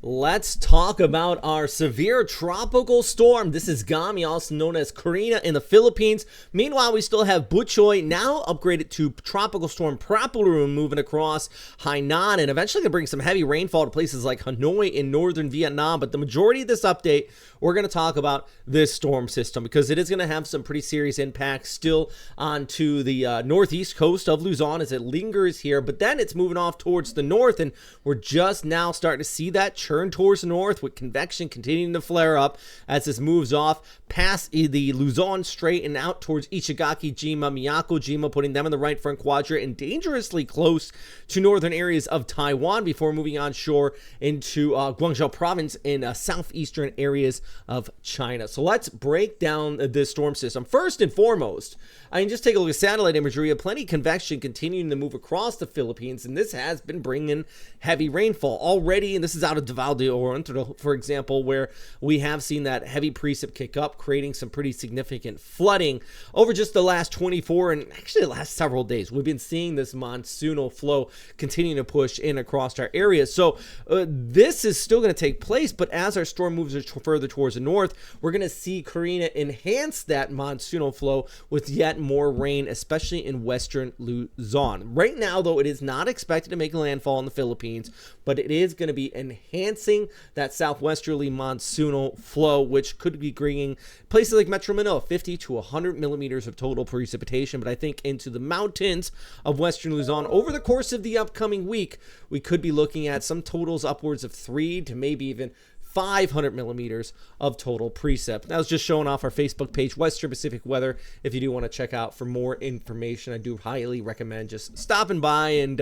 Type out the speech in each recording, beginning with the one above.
Let's talk about our severe tropical storm. This is Gaemi, also known as Carina in the Philippines. Meanwhile, we still have Butchoy, now upgraded to tropical storm Prapalu, moving across Hainan and eventually going to bring some heavy rainfall to places like Hanoi in northern Vietnam. But the majority of this update, we're going to talk about this storm system because it is going to have some pretty serious impacts still onto the northeast coast of Luzon as it lingers here. But then it's moving off towards the north, and we're just now starting to see that turn towards the north with convection continuing to flare up as this moves off past the Luzon Strait and out towards Ishigaki-jima, Miyako-jima, putting them in the right front quadrant and dangerously close to northern areas of Taiwan before moving onshore into Guangzhou province in southeastern areas of China. So let's break down this storm system. First and foremost, I mean, just take a look at satellite imagery. You have plenty of convection continuing to move across the Philippines, and this has been bringing heavy rainfall already. And this is out of Davao de Oro, for example, where we have seen that heavy precip kick up, creating some pretty significant flooding over just the last 24 and actually the last several days. We've been seeing this monsoonal flow continuing to push in across our area. So this is still going to take place, but as our storm moves further towards the north, we're going to see Carina enhance that monsoonal flow with yet more rain, especially in western Luzon. Right now, though, it is not expected to make landfall in the Philippines, but it is going to be enhancing that southwesterly monsoonal flow, which could be bringing places like Metro Manila 50 to 100 millimeters of total precipitation. But I think into the mountains of western Luzon over the course of the upcoming week, we could be looking at some totals upwards of 3 to maybe even 500 millimeters of total precip. That was just showing off our Facebook page, Western Pacific Weather. If you do want to check out for more information, I do highly recommend just stopping by and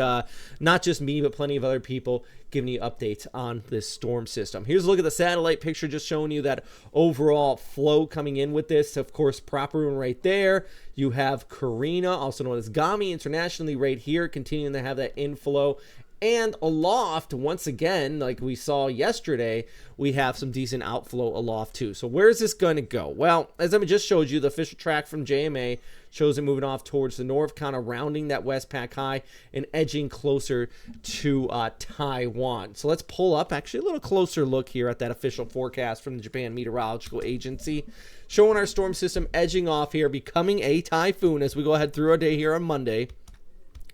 not just me, but plenty of other people giving you updates on this storm system. Here's a look at the satellite picture, just showing you that overall flow coming in with this. Of course, Prapalu right there. You have Carina, also known as Gaemi internationally, right here, continuing to have that inflow. And aloft, once again, like we saw yesterday, we have some decent outflow aloft too. So where is this going to go? Well, as I just showed you, the official track from JMA shows it moving off towards the north, kind of rounding that Westpac high and edging closer to Taiwan. So let's pull up actually a little closer look here at that official forecast from the Japan Meteorological Agency, showing our storm system edging off here, becoming a typhoon as we go ahead through our day here on Monday,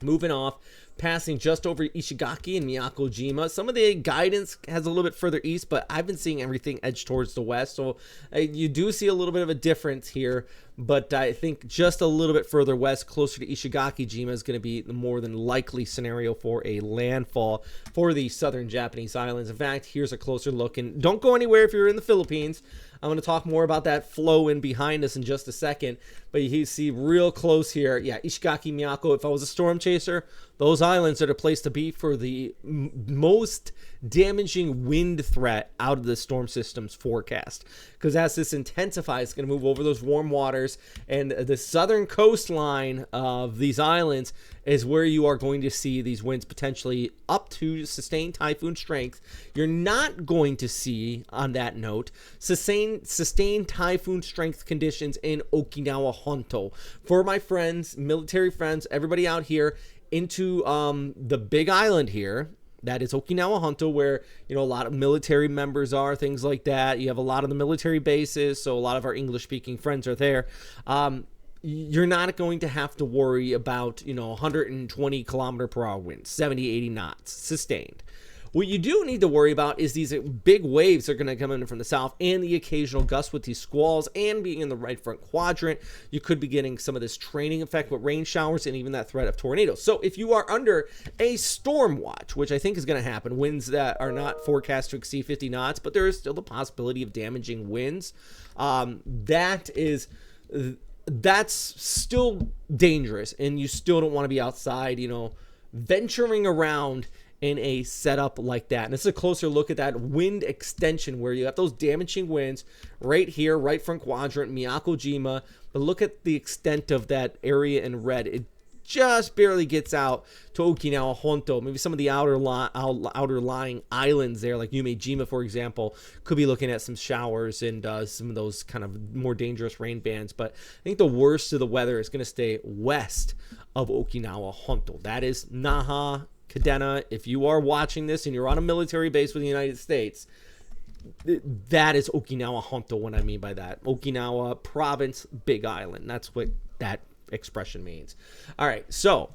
moving off, passing just over Ishigaki and Miyako-jima. Some of the guidance has a little bit further east, but I've been seeing everything edge towards the west. So you do see a little bit of a difference here, but I think just a little bit further west, closer to Ishigaki-jima, is going to be the more than likely scenario for a landfall for the southern Japanese islands. In fact, here's a closer look, and don't go anywhere if you're in the Philippines. I'm going to talk more about that flow in behind us in just a second, but you see real close here. Yeah, Ishigaki, Miyako. If I was a storm chaser, those islands are the place to be for the most damaging wind threat out of the storm system's forecast. Because as this intensifies, it's going to move over those warm waters, and the southern coastline of these islands is where you are going to see these winds potentially up to sustained typhoon strength. You're not going to see, on that note, sustained typhoon strength conditions in Okinawa Honto. For my friends, military friends, everybody out here into the big island here, that is Okinawa Honto, where, you know, a lot of military members are, things like that. You have a lot of the military bases, so a lot of our English-speaking friends are there. You're not going to have to worry about, 120 kilometer per hour winds, 70, 80 knots, sustained. What you do need to worry about is these big waves that are going to come in from the south and the occasional gust with these squalls, and being in the right front quadrant, you could be getting some of this training effect with rain showers and even that threat of tornadoes. So if you are under a storm watch, which I think is going to happen, winds that are not forecast to exceed 50 knots, but there is still the possibility of damaging winds, that's still dangerous, and you still don't want to be outside, venturing around in a setup like that. And this is a closer look at that wind extension where you have those damaging winds right here, right front quadrant, Miyako-jima. But look at the extent of that area in red. It just barely gets out to Okinawa Honto. Maybe some of the outer lying islands there, like Yume-jima, for example, could be looking at some showers and some of those kind of more dangerous rain bands. But I think the worst of the weather is going to stay west of Okinawa Honto. That is Naha, Cadena, if you are watching this and you're on a military base with the United States, that is Okinawa Honto. What I mean by that, Okinawa province, Big Island. That's what that expression means. All right, so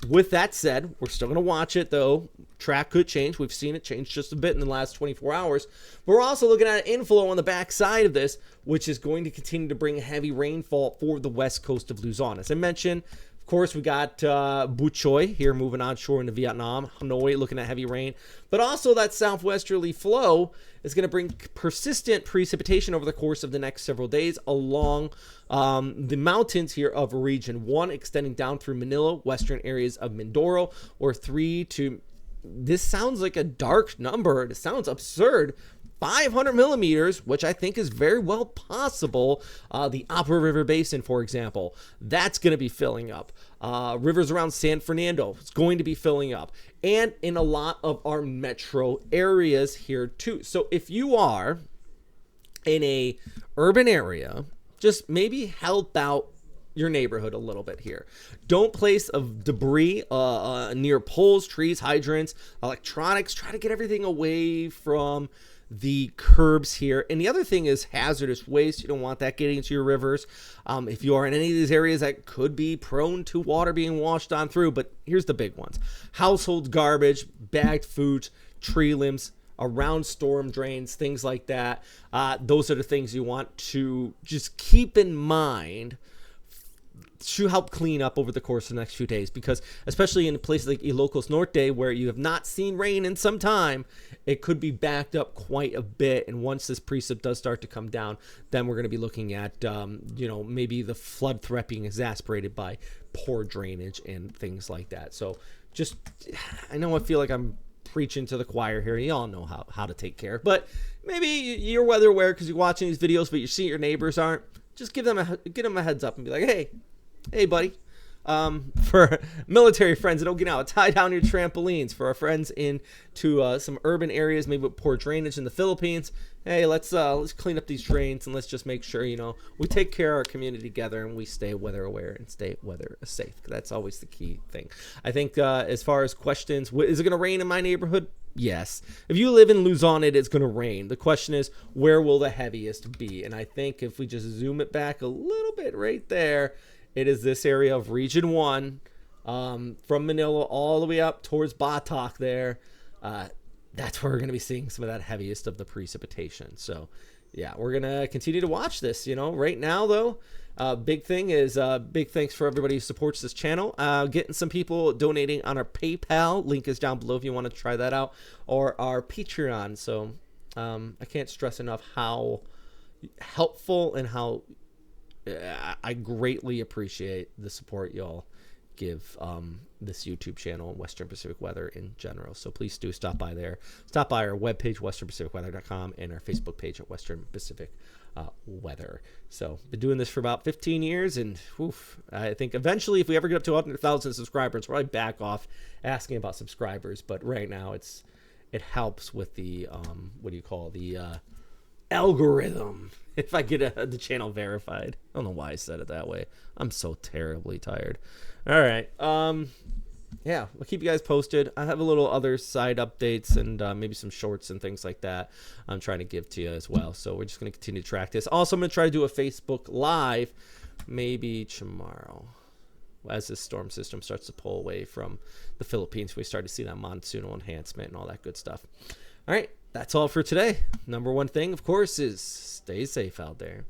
with that said, we're still going to watch it, though. Track could change. We've seen it change just a bit in the last 24 hours. But we're also looking at an inflow on the backside of this, which is going to continue to bring heavy rainfall for the west coast of Luzon. As I mentioned, of course, we got Buchoy here moving onshore into Vietnam. Hanoi looking at heavy rain. But also that southwesterly flow is going to bring persistent precipitation over the course of the next several days along the mountains here of Region 1, extending down through Manila, western areas of Mindoro, or 3 to... This sounds like a dark number. It sounds absurd. 500 millimeters, which I think is very well possible. The Upper River Basin, for example, that's going to be filling up. Rivers around San Fernando is going to be filling up. And in a lot of our metro areas here too. So if you are in a urban area, just maybe help out your neighborhood a little bit here. Don't place of debris near poles, trees, hydrants, electronics. Try to get everything away from the curbs here. And the other thing is hazardous waste. You don't want that getting into your rivers. If you are in any of these areas that could be prone to water being washed on through. But here's the big ones: household garbage, bagged foods, tree limbs around storm drains, things like that. Those are the things you want to just keep in mind to help clean up over the course of the next few days, because especially in places like Ilocos Norte, where you have not seen rain in some time, it could be backed up quite a bit. And once this precip does start to come down, then we're going to be looking at maybe the flood threat being exacerbated by poor drainage and things like that. So just, I know I feel like I'm preaching to the choir here. You all know how to take care, but maybe you're weather aware because you're watching these videos, but you see your neighbors aren't. Just give them a heads up and be like, hey, buddy, for military friends in Okinawa, tie down your trampolines. For our friends into some urban areas, maybe with poor drainage in the Philippines, hey, let's clean up these drains and let's just make sure, we take care of our community together and we stay weather aware and stay weather safe. That's always the key thing. I think as far as questions, is it going to rain in my neighborhood? Yes. If you live in Luzon, it is going to rain. The question is, where will the heaviest be? And I think if we just zoom it back a little bit right there, it is this area of Region 1, from Manila all the way up towards Batak there. That's where we're going to be seeing some of that heaviest of the precipitation. So, yeah, we're going to continue to watch this. Right now, though, big thing is big thanks for everybody who supports this channel. Getting some people donating on our PayPal. Link is down below if you want to try that out. Or our Patreon. So, I can't stress enough how helpful and how... I greatly appreciate the support y'all give this YouTube channel and Western Pacific Weather in general. So please do stop by there. Stop by our webpage, westernpacificweather.com, and our Facebook page at Western Pacific Weather. So been doing this for about 15 years, and I think eventually if we ever get up to 100,000 subscribers, we'll probably back off asking about subscribers. But right now it helps with the algorithm. If I get the channel verified. I don't know why I said it that way. I'm so terribly tired. All right. Yeah, I'll keep you guys posted. I have a little other side updates and maybe some shorts and things like that I'm trying to give to you as well. So we're just going to continue to track this. Also, I'm going to try to do a Facebook Live maybe tomorrow as this storm system starts to pull away from the Philippines. We start to see that monsoonal enhancement and all that good stuff. All right. That's all for today. Number one thing, of course, is stay safe out there.